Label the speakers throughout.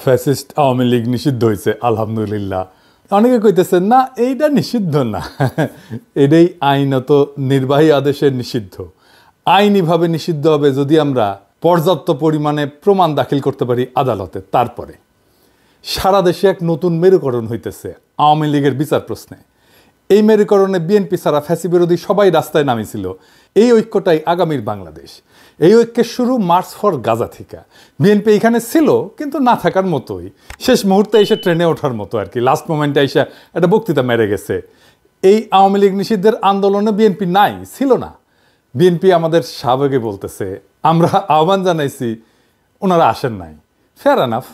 Speaker 1: Fascist Awami League নিষিদ্ধ হয়েছে আলহামদুলিল্লাহ। অনেকে কইতেছেন না এইটা নিষিদ্ধ না, এটাই আইনত নির্বাহী আদেশে নিষিদ্ধ। আইনিভাবে নিষিদ্ধ হবে যদি আমরা পর্যাপ্ত পরিমাণে প্রমাণ দাখিল করতে পারি আদালতে। তারপরে সারা দেশে এক নতুন মেরুকরণ হইতেছে আওয়ামী লীগের বিচার প্রশ্নে। এই মেরুকরণে বিএনপি ছাড়া ফ্যাসি বিরোধী সবাই রাস্তায় নামিছিল। এই ঐক্যটাই আগামীর বাংলাদেশ। এই ঐক্যের শুরু মার্চ ফর গাজা থেকে। বিএনপি এখানে ছিল কিন্তু না থাকার মতোই, শেষ মুহূর্তে এসে ট্রেনে ওঠার মতো আর কি, লাস্ট মোমেন্টে এসে একটা বক্তৃতা মেরে গেছে। এই আওয়ামী লীগ নিষিদ্ধের আন্দোলনে বিএনপি নাই, ছিল না। বিএনপি আমাদের সাবেকে বলতেছে আমরা আহ্বান জানাইছি, ওনারা আসেন নাই। ফেয়ার এনাফ,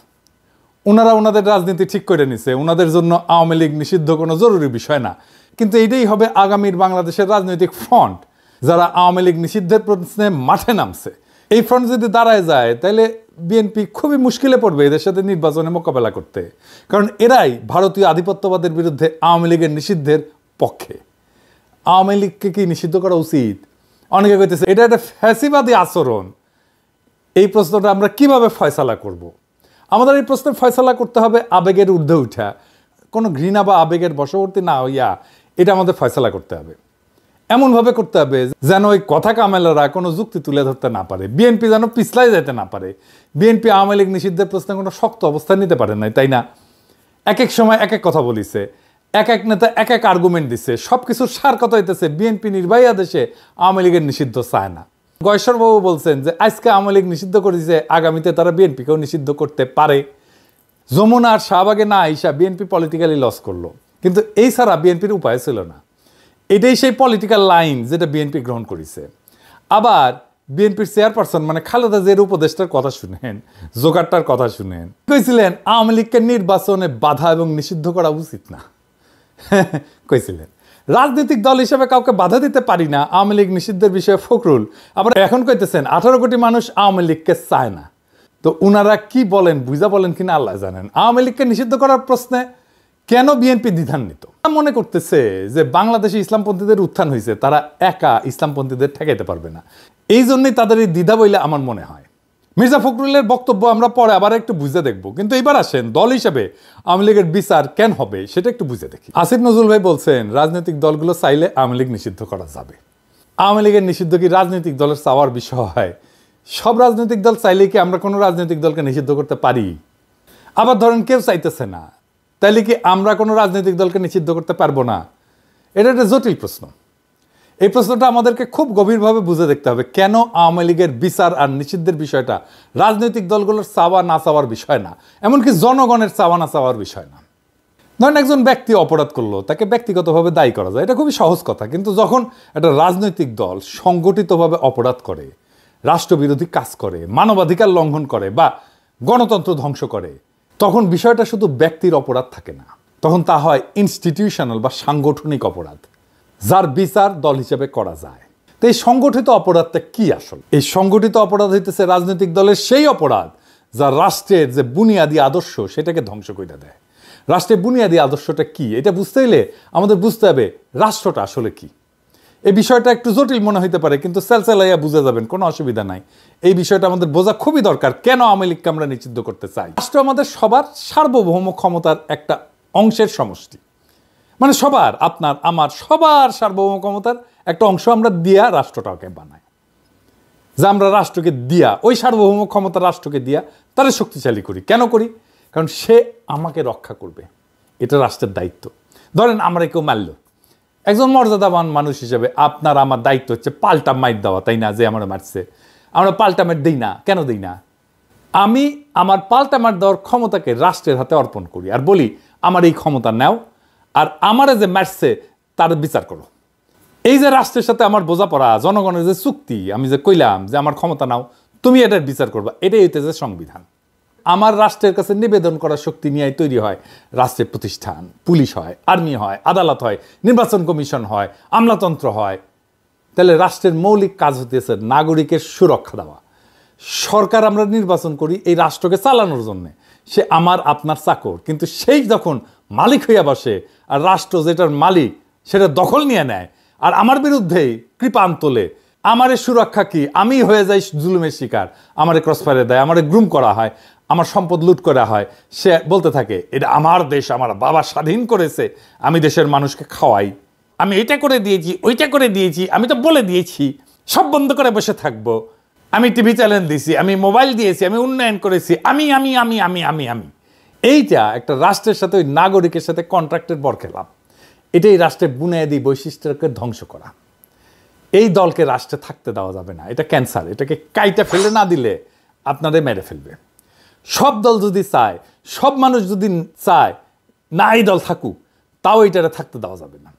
Speaker 1: ওনারা ওনাদের রাজনীতি ঠিক করে নিছে, ওনাদের জন্য আওয়ামী লীগ নিষিদ্ধ কোনো জরুরি বিষয় না। কিন্তু এইটাই হবে আগামীর বাংলাদেশের রাজনৈতিক ফ্রন্ট, যারা আওয়ামী লীগ নিষিদ্ধের প্রশ্নে মাঠে নামছে। এই ফ্রন্ট যদি দাঁড়ায় যায় তাহলে বিএনপি খুবই মুশকিলে পড়বে এদের সাথে নির্বাচনে মোকাবেলা করতে, কারণ এরাই ভারতীয় আধিপত্যবাদের বিরুদ্ধে আওয়ামী লীগের নিষিদ্ধের পক্ষে। আওয়ামী লীগকে কি নিষিদ্ধ করা উচিত? অনেকে কইতেছে এটা একটা ফ্যাসিবাদী আচরণ। এই প্রশ্নটা আমরা কিভাবে ফয়সালা করব? আমাদের এই প্রশ্নের ফয়সালা করতে হবে আবেগের ঊর্ধ্বে উঠা, কোনো ঘৃণা বা আবেগের বশবর্তী না হইয়া এটা আমাদের ফয়সালা করতে হবে। এমনভাবে করতে হবে যেন ওই কথা কামেলারা কোনো যুক্তি তুলে ধরতে না পারে, বিএনপি যেন পিছলাই যেতে না পারে। বিএনপি আওয়ামী লীগ নিষিদ্ধের প্রশ্নে কোনো শক্ত অবস্থান নিতে পারে নাই, তাই না? এক এক সময় এক এক কথা বলিছে, এক এক নেতা এক এক আর্গুমেন্ট দিছে, সব কিছুর সার কথা হইতেছে বিএনপি নির্বাহী আদেশে আওয়ামী লীগের নিষিদ্ধ চায় না। গয়েশ্বরবাবু বলছেন যে আজকে আওয়ামী লীগ নিষিদ্ধ করেছে, আগামীতে তারা বিএনপিকেও নিষিদ্ধ করতে পারে। যমুনা আর শাহবাগে না আইসা বিএনপি পলিটিক্যালি লস করলো, কিন্তু এই ছাড়া বিএনপির উপায় ছিল না। এটাই সেই পলিটিক্যাল লাইন যেটা বিএনপি গ্রহণ করেছে। আবার বিএনপির চেয়ারপারসন মানে খালেদা জিয়ার উপদেষ্টার কথা শুনেন, জোগাড়টার কথা শুনেন, কইছিলেন আওয়ামী লীগকে নির্বাচনে বাধা এবং নিষিদ্ধ করা উচিত না। কইছিলেন রাজনৈতিক দল হিসেবে কাউকে বাধা দিতে পারি না আওয়ামী লীগ নিষিদ্ধের বিষয়ে ফখরুল। আবার এখন কইতেছেন 18 কোটি মানুষ আওয়ামী লীগকে চায় না। তো উনারা কি বলেন বুঝা বলেন কিনা আল্লাহ জানেন। আওয়ামী লীগকে নিষিদ্ধ করার প্রশ্নে কেন বিএনপি দ্বিধান্বিত? মনে করতেছে যে বাংলাদেশে ইসলামপন্থীদের উত্থান হয়েছে, তারা একা ইসলামপন্থীদের ঠেকাইতে পারবে না। এই জন্যই তাদের এই দ্বিধা বইলে আমার মনে হয়। মির্জা ফখরুলের বক্তব্য আমরা পরে আবার একটু বুঝে দেখবো, কিন্তু এবার আসেন দল হিসেবে আওয়ামী লীগের বিচার কেন হবে সেটা একটু বুঝে দেখি। আসিফ নজরুল ভাই বলছেন রাজনৈতিক দলগুলো চাইলে আওয়ামী লীগ নিষিদ্ধ করা যাবে। আওয়ামী লীগের নিষিদ্ধ কি রাজনৈতিক দলের চাওয়ার বিষয়? সব রাজনৈতিক দল চাইলেই কি আমরা কোনো রাজনৈতিক দলকে নিষিদ্ধ করতে পারি? আবার ধরেন কেউ চাইতেছে না, তাইলে কি আমরা কোনো রাজনৈতিক দলকে নিষিদ্ধ করতে পারবো না? এটা একটা জটিল প্রশ্ন। এই প্রশ্নটা আমাদেরকে খুব গভীরভাবে বুঝে দেখতে হবে। কেন আওয়ামী লীগের বিচার আর নিষিদ্ধের বিষয়টা রাজনৈতিক দলগুলোর চাওয়া না চাওয়ার বিষয় না, এমনকি জনগণের চাওয়া না চাওয়ার বিষয় না। ধরেন একজন ব্যক্তি অপরাধ করলো, তাকে ব্যক্তিগতভাবে দায়ী করা যায়, এটা খুবই সহজ কথা। কিন্তু যখন একটা রাজনৈতিক দল সংগঠিতভাবে অপরাধ করে, রাষ্ট্রবিরোধী কাজ করে, মানবাধিকার লঙ্ঘন করে বা গণতন্ত্র ধ্বংস করে, তখন বিষয়টা শুধু ব্যক্তির অপরাধ থাকে না, তখন তা হয় ইনস্টিটিউশনাল বা সাংগঠনিক অপরাধ, যার বিচার দল হিসেবে করা যায়। তো এই সংগঠিত অপরাধটা কি আসলে? এই সংগঠিত অপরাধ হইতেছে রাজনৈতিক দলের সেই অপরাধ যা রাষ্ট্রের যে বুনিয়াদী আদর্শ সেটাকে ধ্বংস করে দেয়। রাষ্ট্রের বুনিয়াদী আদর্শটা কি এটা বুঝতে হলে আমাদের বুঝতে হবে রাষ্ট্রটা আসলে কি। এই বিষয়টা একটু জটিল মনে হইতে পারে, কিন্তু সেলসেলাইয়া বুঝে যাবেন, কোনো অসুবিধা নাই। এই বিষয়টা আমাদের বোঝা খুবই দরকার, কেন আওয়ামী লীগকে আমরা নিষিদ্ধ করতে চাই। রাষ্ট্র আমাদের সবার সার্বভৌম ক্ষমতার একটা অংশের সমষ্টি, মানে সবার, আপনার আমার সবার সার্বভৌম ক্ষমতার একটা অংশ আমরা দিয়া রাষ্ট্রটাকে বানাই। যে আমরা রাষ্ট্রকে দিয়া, ওই সার্বভৌম ক্ষমতা রাষ্ট্রকে দিয়া তারা শক্তিশালী করি। কেন করি? কারণ সে আমাকে রক্ষা করবে, এটা রাষ্ট্রের দায়িত্ব। ধরেন আমরা কেউ মারল, একজন মর্যাদাবান মানুষ হিসেবে আপনার আমার দায়িত্ব হচ্ছে পাল্টা মাইর দেওয়া, তাই না? যে আমরা মারছে, আমরা পাল্টা মার দিই না। কেন দিই না? আমি আমার পাল্টা মার দেওয়ার ক্ষমতাকে রাষ্ট্রের হাতে অর্পণ করি আর বলি আমার এই ক্ষমতা নাও, আর আমারে যে মারছে তার বিচার করো। এই যে রাষ্ট্রের সাথে আমার বোঝাপড়া, জনগণের যে চুক্তি, আমি যে কইলাম যে আমার ক্ষমতা নাও, তুমি এটার বিচার করবা, এটাই হইতেছে সংবিধান। আমার রাষ্ট্রের কাছে নিবেদন করার শক্তি নিয়ে তৈরি হয় রাষ্ট্রের প্রতিষ্ঠান, পুলিশ হয়, আর্মি হয়, আদালত হয়, নির্বাচন কমিশন হয়, আমলাতন্ত্র হয়। তাহলে রাষ্ট্রের মৌলিক কাজ হতেছে নাগরিকের সুরক্ষা দেওয়া। সরকার আমরা নির্বাচন করি এই রাষ্ট্রকে চালানোর জন্যে, সে আমার আপনার চাকর, কিন্তু সেই যখন মালিক হইয়া বসে আর রাষ্ট্র যেটার মালিক সেটা দখল নিয়ে নেয় আর আমার বিরুদ্ধেই কৃপান তোলে, আমারে সুরক্ষা কি? আমি হয়ে যাই জুলুমের শিকার, আমারে ক্রসফায়ারে দেয়, আমারে গ্রুম করা হয়, আমার সম্পদ লুট করা হয়, সে বলতে থাকে এটা আমার দেশ, আমার বাবা স্বাধীন করেছে, আমি দেশের মানুষকে খাওয়াই, আমি এটা করে দিয়েছি, ওইটা করে দিয়েছি, আমি তো বলে দিয়েছি, সব বন্ধ করে বসে থাকবো, আমি টিভি চ্যানেল দিয়েছি, আমি মোবাইল দিয়েছি, আমি উন্নয়ন করেছি, আমি আমি আমি আমি আমি আমি এইটা একটা রাষ্ট্রের সাথে, ওই নাগরিকের সাথে কন্ট্রাক্টের বরখেলাপ। এটাই রাষ্ট্রের বুনিয়াদী বৈশিষ্ট্যকে ধ্বংস করা। এই দলকে রাষ্ট্রে থাকতে দেওয়া যাবে না, এটা ক্যান্সার। এটাকে কাইটা ফেলে না দিলে আপনাদের মেরে ফেলবে। সব দল যদি চায়, সব মানুষ যদি চায় না এই দল থাকুক, তাও এটারে থাকতে দেওয়া যাবে না।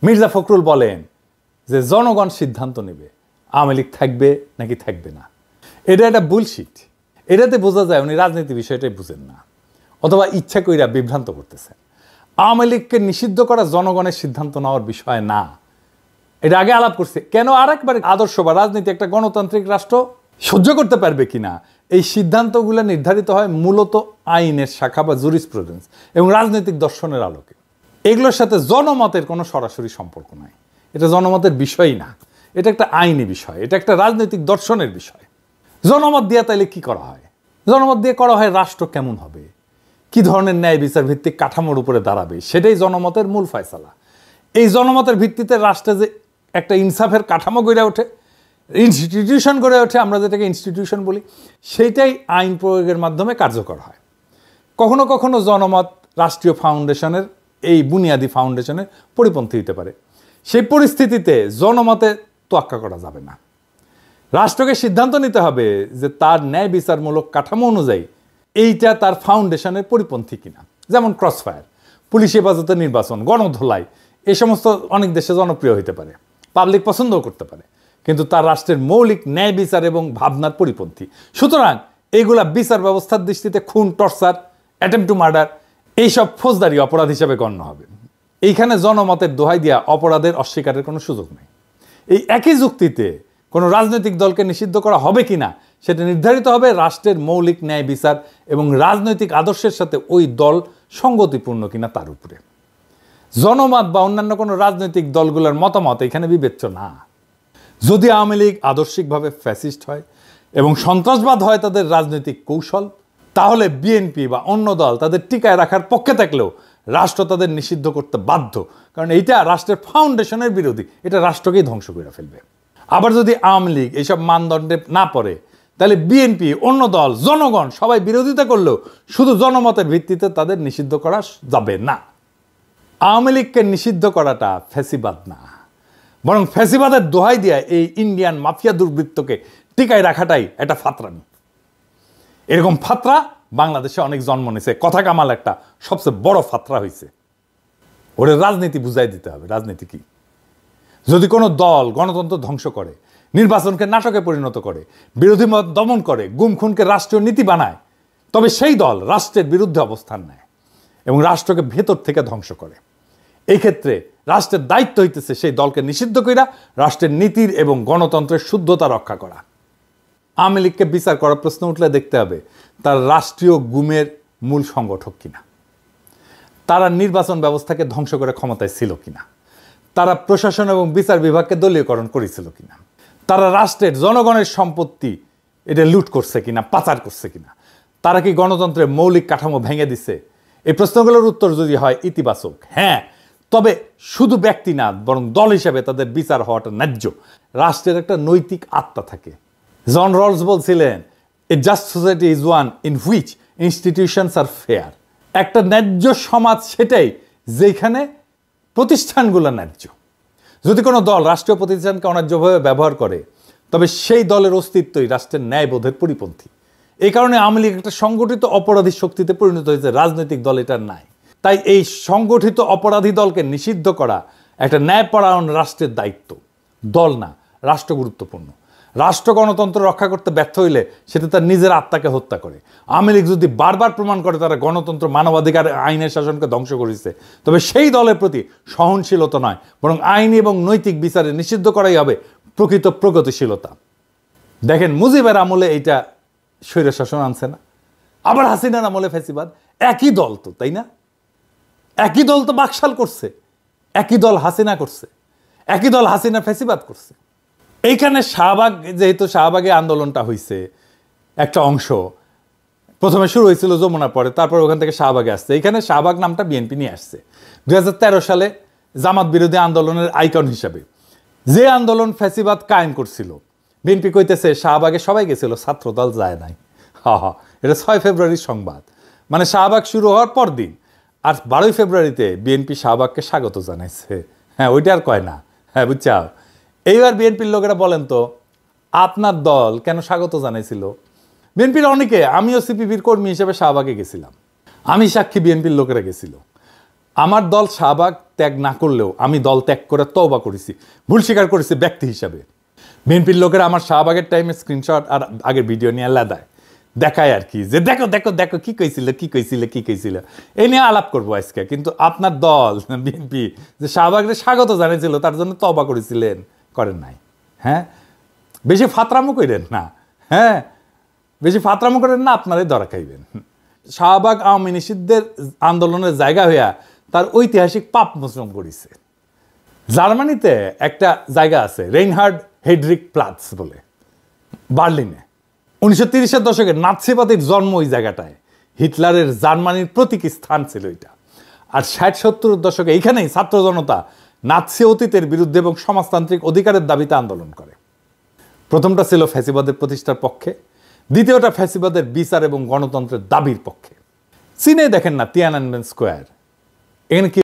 Speaker 1: মির্জা ফখরুল বলেন যে জনগণ সিদ্ধান্ত নেবে আওয়ামী লীগ থাকবে নাকি থাকবে না। এটা একটা বুলশিট। এটাতে বোঝা যায় উনি রাজনীতি বিষয়টাই বুঝেন না, অথবা ইচ্ছা কইরা বিভ্রান্ত করতেছেন। আওয়ামী লীগকে নিষিদ্ধ করা জনগণের সিদ্ধান্ত নেওয়ার বিষয় না। এটা আগে আলাপ করছে। কেন আরেকবার আদর্শ বা রাজনীতি একটা গণতান্ত্রিক রাষ্ট্র সহ্য করতে পারবে কিনা, এই সিদ্ধান্তগুলো নির্ধারিত হয় মূলত আইনের শাখা বা জুরিসপ্রুডেন্স এবং রাজনৈতিক দর্শনের আলোকে। এগুলোর সাথে জনমতের কোনো সরাসরি সম্পর্ক নাই। এটা জনমতের বিষয়ই না, এটা একটা আইনি বিষয়, এটা একটা রাজনৈতিক দর্শনের বিষয়। জনমত দিয়ে তাইলে কি করা হয়? জনমত দিয়ে করা হয় রাষ্ট্র কেমন হবে, কি ধরনের ন্যায় বিচার ভিত্তিক কাঠামোর উপরে দাঁড়াবে, সেটাই জনমতের মূল ফয়সালা। এই জনমতের ভিত্তিতে রাষ্ট্রে যে একটা ইনসাফের কাঠামো গড়ে ওঠে, ইনস্টিটিউশন গড়ে ওঠে, আমরা যেটাকে ইনস্টিটিউশন বলি, সেইটাই আইন প্রয়োগের মাধ্যমে কার্যকর হয়। কখনো কখনো জনমত রাষ্ট্রীয় ফাউন্ডেশনের, এই বুনিয়াদী ফাউন্ডেশনের পরিপন্থী হতে পারে। সেই পরিস্থিতিতে জনমতে তোয়াক্কা করা যাবে না। রাষ্ট্রকে সিদ্ধান্ত নিতে হবে যে তার ন্যায় বিচারমূলক কাঠামো অনুযায়ী এইটা তার ফাউন্ডেশনের পরিপন্থী কিনা। যেমন ক্রসফায়ার, পুলিশ হেফাজতে নির্বাচন, গণধোলাই, এই সমস্ত অনেক দেশে জনপ্রিয় হতে পারে, পাবলিক পছন্দও করতে পারে, কিন্তু তার রাষ্ট্রের মৌলিক ন্যায় বিচার এবং ভাবনার পরিপন্থী। সুতরাং এইগুলা বিচার ব্যবস্থার দৃষ্টিতে খুন, টর্চার, অ্যাটেম্প টু মার্ডার, এইসব ফৌজদারি অপরাধ হিসাবে গণ্য হবে। এইখানে জনমতের দোহাই দিয়া অপরাধের অস্বীকারের কোনো সুযোগ নেই। এই একই যুক্তিতে কোনো রাজনৈতিক দলকে নিষিদ্ধ করা হবে কিনা সেটা নির্ধারিত হবে রাষ্ট্রের মৌলিক ন্যায় বিচার এবং রাজনৈতিক আদর্শের সাথে ওই দল সঙ্গতিপূর্ণ কিনা তার উপরে। জনমত বা অন্যান্য কোনো রাজনৈতিক দলগুলোর মতামত এখানে বিবেচ্য না। যদি আওয়ামী লীগ আদর্শিকভাবে ফ্যাসিস্ট হয় এবং সন্ত্রাসবাদ হয় তাদের রাজনৈতিক কৌশল, তাহলে বিএনপি বা অন্য দল তাদের টিকায় রাখার পক্ষে থাকলেও রাষ্ট্র তাদের নিষিদ্ধ করতে বাধ্য, কারণ এইটা রাষ্ট্রের ফাউন্ডেশনের বিরোধী, এটা রাষ্ট্রকেই ধ্বংস করে ফেলবে। আবার যদি আওয়ামী লীগ এইসব মানদণ্ডে না পড়ে, তাহলে বিএনপি, অন্য দল, জনগণ সবাই বিরোধিতা করলেও শুধু জনমতের ভিত্তিতে তাদের নিষিদ্ধ করা যাবে না। আওয়ামী লীগকে নিষিদ্ধ করাটা ফ্যাসিবাদ না, বরং ফ্যাসিবাদের দোহাই দিয়ে এই ইন্ডিয়ান মাফিয়া দুর্বৃত্তকে টিকায় রাখাটাই একটা ফাতরামি। এরকম ফাতরা বাংলাদেশে অনেক জন্ম নিয়েছে। কথা কামাল একটা সবচেয়ে বড় ফাতরা হয়েছে। ওরে রাজনীতি বুঝাই দিতে হবে। রাজনীতি কি? যদি কোনো দল গণতন্ত্র ধ্বংস করে, নির্বাচনকে নাটকে পরিণত করে, বিরোধী মত দমন করে, গুম খুনকে রাষ্ট্রীয় নীতি বানায়, তবে সেই দল রাষ্ট্রের বিরুদ্ধে অবস্থান নেয় এবং রাষ্ট্রকে ভেতর থেকে ধ্বংস করে। এই ক্ষেত্রে রাষ্ট্রের দায়িত্ব হইতেছে সেই দলকে নিষিদ্ধ কইরা রাষ্ট্রের নীতির এবং গণতন্ত্রের শুদ্ধতা রক্ষা করা। আওয়ামী লীগকে বিচার করার প্রশ্ন উঠলে দেখতে হবে তার রাষ্ট্রীয় গুমের মূল সংগঠক কিনা, তারা নির্বাচন ব্যবস্থাকে ধ্বংস করে ক্ষমতায় ছিল কিনা, তারা প্রশাসন এবং বিচার বিভাগকে দলীয়করণ করেছিল কিনা, তারা রাষ্ট্রের জনগণের সম্পত্তি এটা লুট করছে কিনা, পাচার করছে কিনা, তারা কি গণতন্ত্রের মৌলিক কাঠামো ভেঙে দিছে। এই প্রশ্নগুলোর উত্তর যদি হয় ইতিবাচক, হ্যাঁ, তবে শুধু ব্যক্তি না বরং দল হিসাবে তাদের বিচার হওয়াটা ন্যায্য। রাষ্ট্রের একটা নৈতিক আত্মা থাকে। জন রলস বলছিলেন, a just society is one in which institutions are fair. একটা ন্যায্য সমাজ সেটাই যেখানে প্রতিষ্ঠানগুলো ন্যায্য। যদি কোনো দল রাষ্ট্রীয় প্রতিষ্ঠানকে অন্যায্যভাবে ব্যবহার করে, তবে সেই দলের অস্তিত্বই রাষ্ট্রের ন্যায়বোধের পরিপন্থী। এই কারণে আওয়ামী লীগ একটা সংগঠিত অপরাধী শক্তিতে পরিণত হয়েছে, রাজনৈতিক দল এটার নাই। তাই এই সংগঠিত অপরাধী দলকে নিষিদ্ধ করা একটা ন্যায়পরায়ণ রাষ্ট্রের দায়িত্ব, দল না। রাষ্ট্র গুরুত্বপূর্ণ। রাষ্ট্র গণতন্ত্র রক্ষা করতে ব্যর্থ হইলে সেটা তার নিজের আত্মাকে হত্যা করে। আওয়ামী লীগ যদি বারবার প্রমাণ করে তারা গণতন্ত্র, মানবাধিকার, আইনের শাসনকে ধ্বংস করেছে, তবে সেই দলের প্রতি সহনশীলতা নয় বরং আইনি এবং নৈতিক বিচারে নিষিদ্ধ করাই হবে প্রকৃত প্রগতিশীলতা। দেখেন, মুজিবের আমলে এইটা স্বৈরশাসন আনছে না, আবার হাসিনার আমলে ফ্যাসিবাদ। একই দল তো, তাই না? একই দল তো বাকশাল করছে, একই দল হাসিনা করছে, একই দল হাসিনা ফ্যাসিবাদ করছে। এইখানে শাহবাগ, যেহেতু শাহবাগে আন্দোলনটা হয়েছে একটা অংশ, প্রথমে শুরু হয়েছিল যমুনা, পরে তারপর ওখান থেকে শাহবাগে আসছে। এখানে শাহবাগ নামটা বিএনপি নিয়ে আসছে 2013 সালে জামাত বিরোধী আন্দোলনের আইকন হিসাবে। যে আন্দোলন ফ্যাসিবাদ কায়েম করছিল, বিএনপি কইতেছে শাহবাগে সবাই গেছিল, ছাত্রদল যায় নাই। হা, এটা 6 ফেব্রুয়ারির সংবাদ, মানে শাহবাগ শুরু হওয়ার পর দিন। আর 12 ফেব্রুয়ারিতে বিএনপি শাহবাগকে স্বাগত জানাইছে। হ্যাঁ, ওইটা আর কয় না। হ্যাঁ, বুঝছাও। এইবার বিএনপির লোকেরা বলেন তো, আপনার দল কেন স্বাগত জানাইছিল? বিএনপির অনেকে, আমিও সিপিবির কর্মী হিসেবে শাহবাগে গেছিলাম, আমি সাক্ষী, বিএনপির লোকেরা গেছিল। আমার দল শাহবাগ ত্যাগ না করলেও আমি দল ত্যাগ করে তওবা করেছি, ভুল স্বীকার করেছি ব্যক্তি হিসাবে। বিএনপির লোকেরা আমার শাহবাগের টাইমে স্ক্রিনশট আর আগের ভিডিও নিয়ে লাদায় দেখায় আর কি, যে দেখো দেখো দেখো কি কইছিল কি কইছিল কি কইছিল, এই নিয়ে আলাপ করবো আজকে। কিন্তু আপনার দল বিএনপি যে শাহবাগের স্বাগত জানিয়েছিল, তার জন্য তওবা করেছিলেন, করেন নাই। হ্যাঁ, বেশি ফাতরামো করেন না। হ্যাঁ, বেশি ফাতরামো করেন না, আপনারাই ধরা খাইবেন। শাহবাগ আওয়ামী নিষিদ্ধের আন্দোলনের জায়গা হইয়া তার ঐতিহাসিক পাপ মোচন করেছে। জার্মানিতে একটা জায়গা আছে রেইনহার্ড হেডরিক প্লাটস বলে, বার্লিনে। 1930-এর দশকে নাৎসিবাদের জন্ম ওই জায়গাটায়। হিটলারের জার্মানির প্রতীক স্থান ছিল এটা। আর 60-70-এর দশকে এইখানেই ছাত্র জনতা নাৎসি অতীতের বিরুদ্ধে এবং সমাজতান্ত্রিক অধিকারের দাবিতে আন্দোলন করে। প্রথমটা ছিল ফ্যাসিবাদের প্রতিষ্ঠার পক্ষে, দ্বিতীয়টা ফ্যাসিবাদের বিচার এবং গণতন্ত্রের দাবির পক্ষে। চীনে দেখেন না তিয়ানানমেন স্কোয়ার, এখানে কি